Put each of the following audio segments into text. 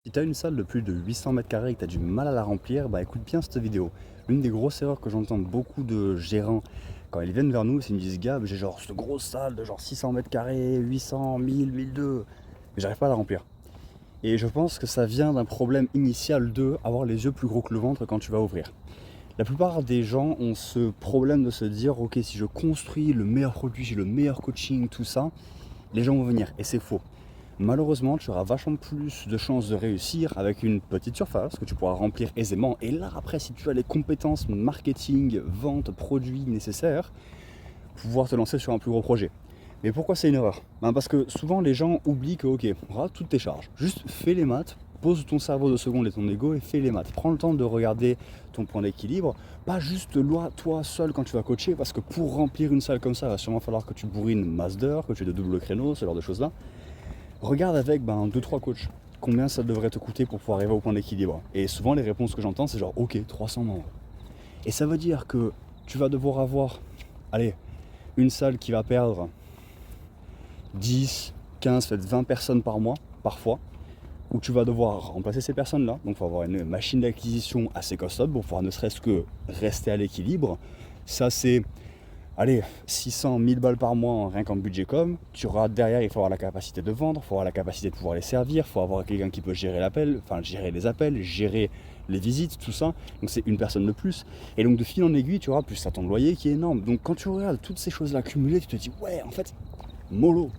Si tu as une salle de plus de 800 mètres carrés et que tu as du mal à la remplir, bah écoute bien cette vidéo. L'une des grosses erreurs que j'entends beaucoup de gérants quand ils viennent vers nous, c'est qu'ils me disent Gab, j'ai genre cette grosse salle de genre 600 mètres carrés, 800, 1000, 1002, mais j'arrive pas à la remplir. Et je pense que ça vient d'un problème initial de avoir les yeux plus gros que le ventre quand tu vas ouvrir. La plupart des gens ont ce problème de se dire ok, si je construis le meilleur produit, j'ai le meilleur coaching, tout ça, les gens vont venir. Et c'est faux. Malheureusement, tu auras vachement plus de chances de réussir avec une petite surface que tu pourras remplir aisément. Et là, après, si tu as les compétences marketing, vente, produits nécessaires, pouvoir te lancer sur un plus gros projet. Mais pourquoi c'est une erreur? Parce que souvent, les gens oublient que, ok, rate toutes tes charges. Juste fais les maths, pose ton cerveau 2 secondes et ton ego et fais les maths. Prends le temps de regarder ton point d'équilibre, pas juste toi seul quand tu vas coacher, parce que pour remplir une salle comme ça, il va sûrement falloir que tu bourrines masse d'heures, que tu aies de double créneau, ce genre de choses-là. Regarde avec 2-3 coachs. Combien ça devrait te coûter pour pouvoir arriver au point d'équilibre? Et souvent les réponses que j'entends c'est genre ok 300 membres. Et ça veut dire que tu vas devoir avoir, allez, une salle qui va perdre 10, 15, peut-être 20 personnes par mois, parfois, où tu vas devoir remplacer ces personnes-là. Donc il faut avoir une machine d'acquisition assez costaud pour pouvoir ne serait-ce que rester à l'équilibre. Ça c'est, allez, 600, 1000 balles par mois rien qu'en budget com, tu auras derrière, il faut avoir la capacité de vendre, il faut avoir la capacité de pouvoir les servir, il faut avoir quelqu'un qui peut gérer l'appel, enfin gérer les appels, gérer les visites, tout ça. Donc c'est une personne de plus. Et donc de fil en aiguille, tu auras plus à ton loyer qui est énorme. Donc quand tu regardes toutes ces choses-là accumulées, tu te dis ouais, en fait, mollo.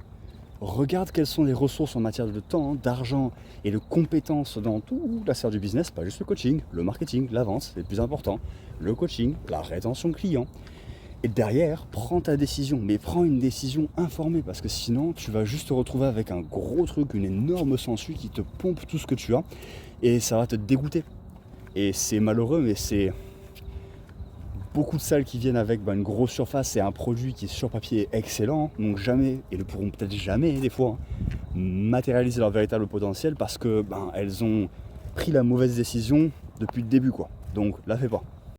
Regarde quelles sont les ressources en matière de temps, d'argent et de compétences dans toute la sphère du business, pas juste le coaching, le marketing, la vente, c'est le plus important, le coaching, la rétention client. Et derrière, prends ta décision, mais prends une décision informée, parce que sinon, tu vas juste te retrouver avec un gros truc, une énorme sangsue qui te pompe tout ce que tu as, et ça va te dégoûter. Et c'est malheureux, mais c'est beaucoup de salles qui viennent avec une grosse surface et un produit qui sur papier est excellent, donc jamais, et ne pourront peut-être jamais des fois, matérialiser leur véritable potentiel parce que elles ont pris la mauvaise décision depuis le début quoi. Donc la fais pas.